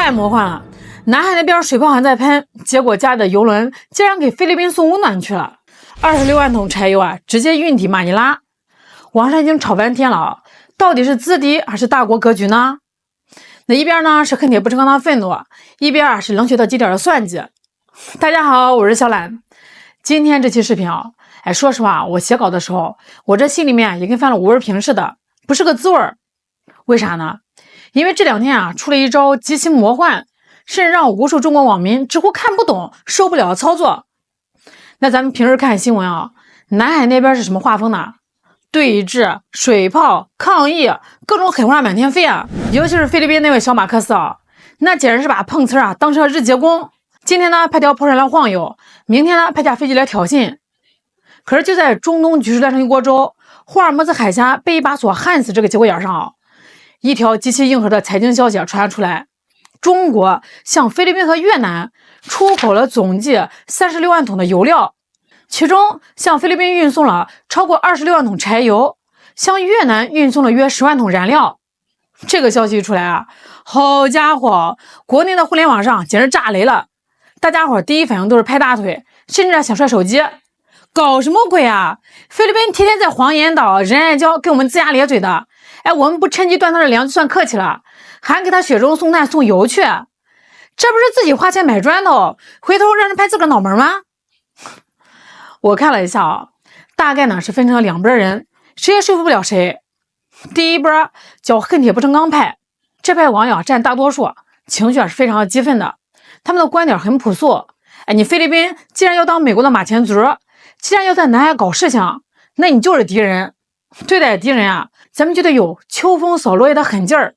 太魔幻了！南海那边水炮还在喷，结果家里的油轮竟然给菲律宾送温暖去了。26万桶柴油啊，直接运抵马尼拉。网上已经吵翻天了，到底是资敌还是大国格局呢？那一边呢是恨铁不成钢的愤怒，一边是冷血到极点的算计。大家好，我是小懒。今天这期视频说实话，我写稿的时候，我这心里面也跟翻了五味瓶似的，不是个滋味儿。为啥呢？因为这两天出了一招极其魔幻，甚至让无数中国网民直呼看不懂、受不了的操作。那咱们平时看新闻南海那边是什么画风呢？对峙、水炮、抗议，各种狠话满天飞尤其是菲律宾那位小马克思那简直是把碰瓷当成了日结工。今天呢派条炮船来晃悠，明天呢派架飞机来挑衅。可是就在中东局势乱成一锅粥，霍尔木兹海峡被一把锁焊死这个节骨眼上一条极其硬核的财经消息传出来，中国向菲律宾和越南出口了总计36万桶的油料，其中向菲律宾运送了超过26万桶柴油，向越南运送了约10万桶燃料。这个消息一出来好家伙，国内的互联网上简直炸雷了，大家伙第一反应都是拍大腿，甚至想摔手机。搞什么鬼菲律宾天天在黄岩岛、仁爱礁给我们龇牙咧嘴的，我们不趁机断他的粮就算客气了，还给他雪中送炭送油去，这不是自己花钱买砖头，回头让人拍自个儿脑门吗？我看了一下大概呢是分成了两拨人，谁也说服不了谁。第一波叫恨铁不成钢派，这派网友占大多数，情绪是非常的激愤的。他们的观点很朴素，你菲律宾既然要当美国的马前卒，既然要在南海搞事情，那你就是敌人。对待敌人咱们就得有秋风扫落叶的狠劲儿。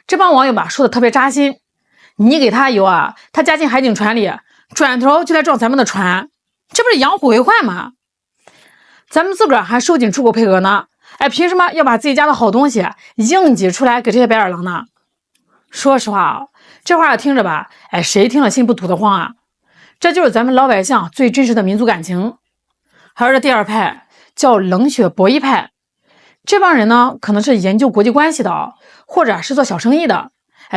这帮网友说的特别扎心，你给他油他加进海警船里，转头就来撞咱们的船，这不是养虎为患吗？咱们自个儿还收紧出口配额呢，凭什么要把自己家的好东西硬挤出来给这些白眼狼呢？说实话这话听着吧，谁听了心不堵得慌这就是咱们老百姓最真实的民族感情。还有这第二派叫冷血博弈派，这帮人呢可能是研究国际关系的，或者是做小生意的，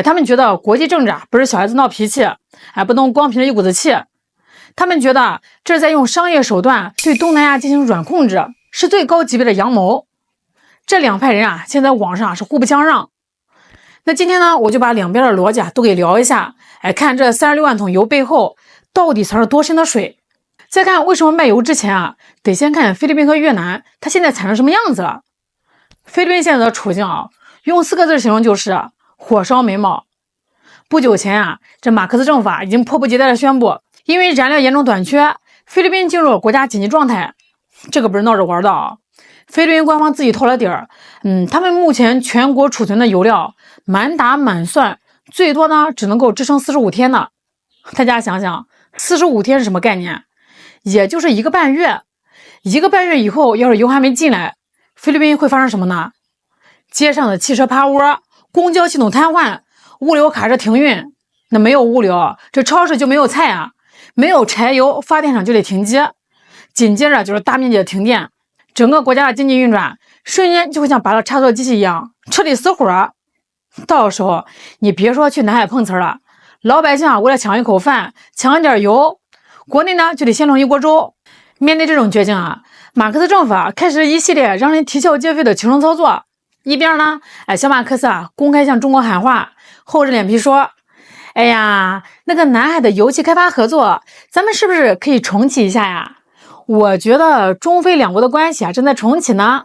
他们觉得国际政治不是小孩子闹脾气，不能光凭着一股子气，他们觉得这是在用商业手段对东南亚进行软控制，是最高级别的阳谋。这两派人现在网上是互不相让。那今天呢我就把两边的逻辑都给聊一下，看这36万桶油背后到底藏着多深的水。再看为什么卖油之前得先看菲律宾和越南它现在惨成什么样子了。菲律宾现在的处境用4个字形容就是火烧眉毛。不久前这马克思政府已经迫不及待的宣布，因为燃料严重短缺，菲律宾进入了国家紧急状态。这个不是闹着玩的菲律宾官方自己掏了底儿，他们目前全国储存的油料满打满算最多呢只能够支撑45天呢。大家想想45天是什么概念？也就是1个半月。1个半月以后要是油还没进来，菲律宾会发生什么呢？街上的汽车趴窝，公交系统瘫痪，物流卡着停运。那没有物流，这超市就没有菜没有柴油，发电厂就得停机，紧接着就是大面积的停电，整个国家的经济运转瞬间就会像拔了插座机器一样彻底死火。到时候你别说去南海碰瓷了，老百姓为了抢一口饭，抢一点油，国内呢就得掀成一锅粥。面对这种绝境马克思政府开始一系列让人啼笑皆非的求生操作。一边呢小马克思公开向中国喊话，厚着脸皮说，那个南海的油气开发合作咱们是不是可以重启一下呀？我觉得中菲两国的关系正在重启呢。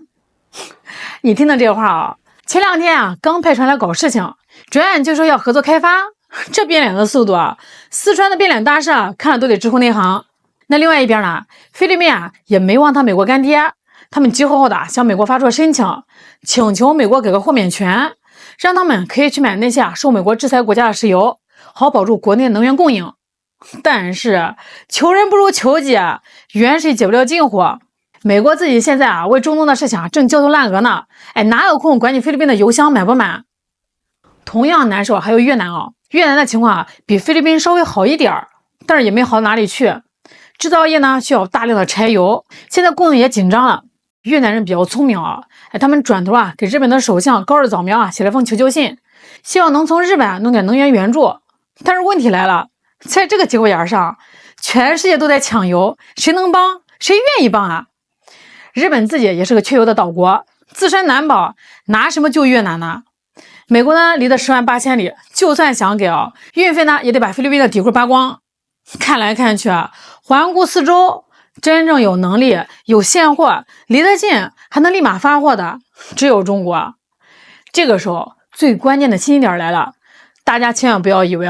你听到这话前两天刚派船来搞事情，转眼就说要合作开发，这变脸的速度四川的变脸大师看了都得直呼内行。那另外一边呢，菲律宾也没忘他美国干爹，他们急吼吼的向美国发出申请，请求美国给个豁免权，让他们可以去买那些受美国制裁国家的石油，好保住国内能源供应。但是求人不如求己远水解不了近火。美国自己现在为中东的事情正焦头烂额呢，哪有空管你菲律宾的油箱满不满？同样难受还有越南越南的情况比菲律宾稍微好一点，但是也没好到哪里去。制造业呢需要大量的柴油，现在供应也紧张了。越南人比较聪明他们转头给日本的首相高市早苗写了封求救信，希望能从日本弄点能源援助。但是问题来了，在这个节骨眼上，全世界都在抢油，谁能帮？谁愿意帮啊？日本自己也是个缺油的岛国，自身难保，拿什么救越南呢？美国呢，离得108000里，就算想给运费呢，也得把菲律宾的底裤扒光。看来看去环顾四周，真正有能力、有现货、离得近还能立马发货的，只有中国。这个时候，最关键的信息点来了，大家千万不要以为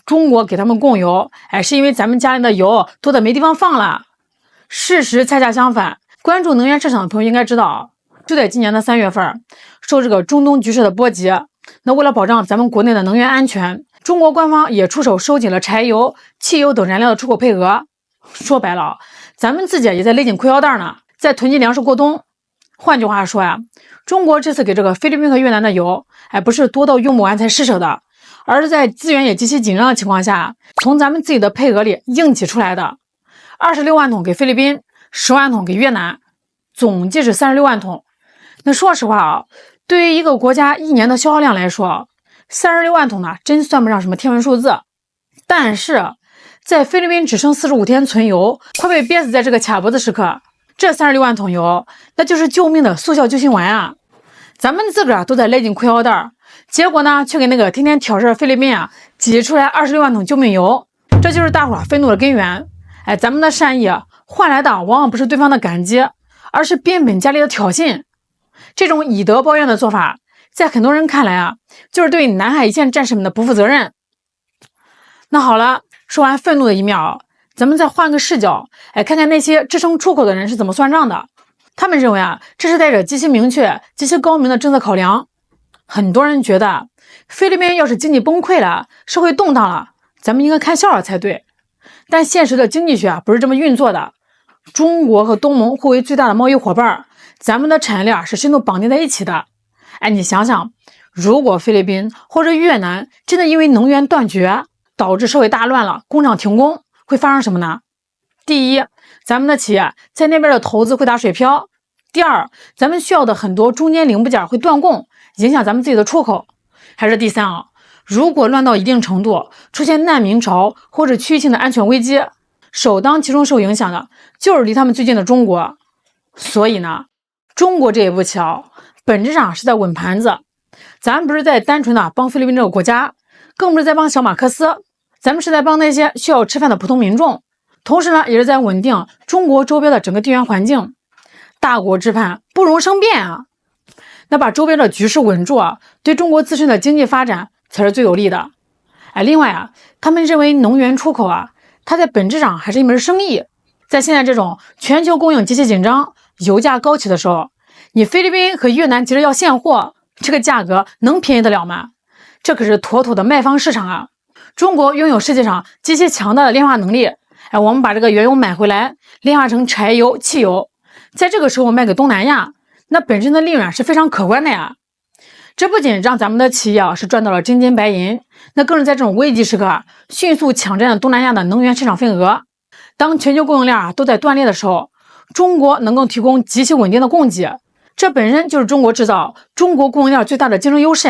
中国给他们供油，是因为咱们家里的油多的没地方放了。事实恰恰相反，关注能源市场的朋友应该知道，就在今年的3月份，受这个中东局势的波及，那为了保障咱们国内的能源安全，中国官方也出手收紧了柴油、汽油等燃料的出口配额。说白了，咱们自己也在勒紧裤腰带呢，在囤积粮食过冬。换句话说中国这次给这个菲律宾和越南的油，不是多到用不完才施舍的，而是在资源也极其紧张的情况下，从咱们自己的配额里硬挤出来的。26万桶给菲律宾，10万桶给越南，总计是36万桶。那说实话对于一个国家一年的消耗量来说，36万桶呢，真算不上什么天文数字。但是在菲律宾只剩45天存油，快被憋死在这个卡脖子时刻，这36万桶油，那就是救命的速效救心丸啊！咱们自个儿都在勒紧裤腰带，结果呢，却给那个天天挑事的菲律宾挤出来26万桶救命油，这就是大伙愤怒的根源。咱们的善意换来的往往不是对方的感激，而是变本加厉的挑衅。这种以德报怨的做法，在很多人看来就是对南海一线战士们的不负责任。那好了，说完愤怒的一面咱们再换个视角，看看那些支撑出口的人是怎么算账的。他们认为这是带着极其明确、极其高明的政策考量。很多人觉得，菲律宾要是经济崩溃了，社会动荡了，咱们应该看笑话才对。但现实的经济学不是这么运作的。中国和东盟互为最大的贸易伙伴，咱们的产业链是深度绑定在一起的。你想想，如果菲律宾或者越南真的因为能源断绝，导致社会大乱了，工厂停工，会发生什么呢？第一，咱们的企业在那边的投资会打水漂；第二，咱们需要的很多中间零部件会断供，影响咱们自己的出口；还是第三如果乱到一定程度，出现难民潮或者区域性的安全危机，首当其冲受影响的就是离他们最近的中国。所以呢，中国这一步棋本质上是在稳盘子。咱不是在单纯的帮菲律宾这个国家，更不是在帮小马克思，咱们是在帮那些需要吃饭的普通民众，同时呢，也是在稳定中国周边的整个地缘环境。大国之畔不容生变那把周边的局势稳住对中国自身的经济发展才是最有利的。另外他们认为能源出口它在本质上还是一门生意。在现在这种全球供应极其紧张、油价高企的时候，你菲律宾和越南急着要现货，这个价格能便宜得了吗？这可是妥妥的卖方市场中国拥有世界上极其强大的炼化能力，我们把这个原油买回来，炼化成柴油、汽油，在这个时候卖给东南亚，那本身的利润是非常可观的呀。这不仅让咱们的企业是赚到了真金白银，那更是在这种危急时刻迅速抢占了东南亚的能源市场份额。当全球供应链都在断裂的时候，中国能够提供极其稳定的供给，这本身就是中国制造、中国供应链最大的竞争优势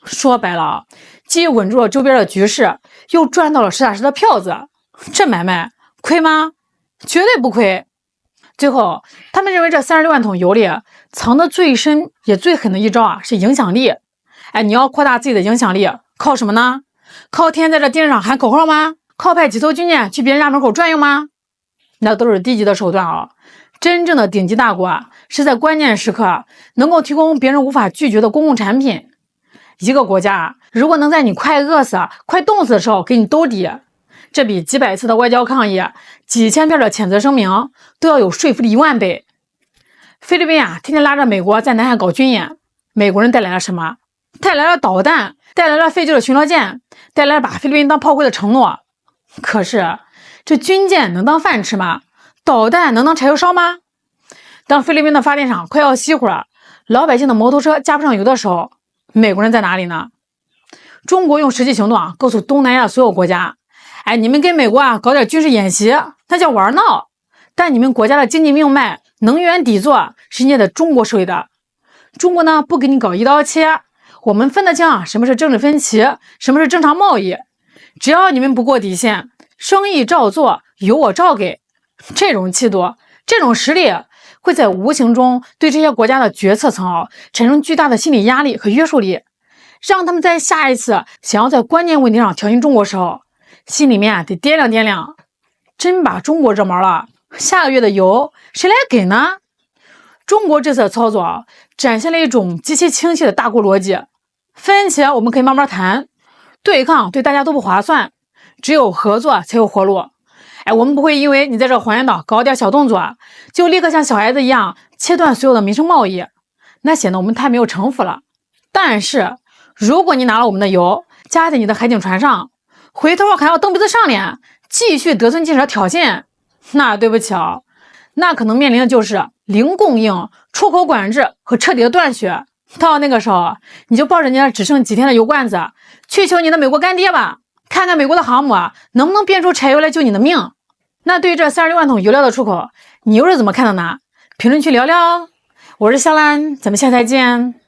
说白了既稳住了周边的局势，又赚到了实打实的票子，这买卖亏吗？绝对不亏。最后，他们认为这36万桶油里藏得最深也最狠的一招是影响力。你要扩大自己的影响力，靠什么呢？靠天天在这电视上喊口号吗？靠派几艘军舰去别人家门口转悠吗？那都是低级的手段真正的顶级大国是在关键时刻能够提供别人无法拒绝的公共产品。一个国家如果能在你快饿死、快冻死的时候给你兜底，这比几百次的外交抗议、几千篇的谴责声明都要有说服力10000倍。菲律宾天天拉着美国在南海搞军演，美国人带来了什么？带来了导弹，带来了废旧的巡逻舰，带来了把菲律宾当炮灰的承诺。可是这军舰能当饭吃吗？导弹能当柴油烧吗？当菲律宾的发电厂快要熄火了，老百姓的摩托车加不上油的时候，美国人在哪里呢？中国用实际行动告诉东南亚所有国家，你们跟美国搞点军事演习，那叫玩闹。但你们国家的经济命脉、能源底座是捏在中国手里的。中国呢，不给你搞一刀切，我们分得清什么是政治分歧，什么是正常贸易。只要你们不过底线，生意照做，有我照给。这种气度，这种实力，会在无形中对这些国家的决策层产生巨大的心理压力和约束力，让他们在下一次想要在关键问题上挑衅中国时候，心里面得掂量掂量，真把中国惹毛了，下个月的油谁来给呢？中国这次操作展现了一种极其清晰的大国逻辑，分歧我们可以慢慢谈，对抗对大家都不划算，只有合作才有活路。我们不会因为你在这黄岩岛搞点小动作，就立刻像小孩子一样切断所有的民生贸易，那显得我们太没有城府了。但是如果你拿了我们的油加在你的海警船上，回头还要蹬鼻子上脸，继续得寸进尺挑衅，那对不起那可能面临的就是零供应、出口管制和彻底的断血。到那个时候，你就抱着你那只剩几天的油罐子去求你的美国干爹吧，看看美国的航母能不能变出柴油来救你的命。那对于这36万桶油料的出口，你又是怎么看的呢？评论区聊聊。我是香兰，咱们下台见。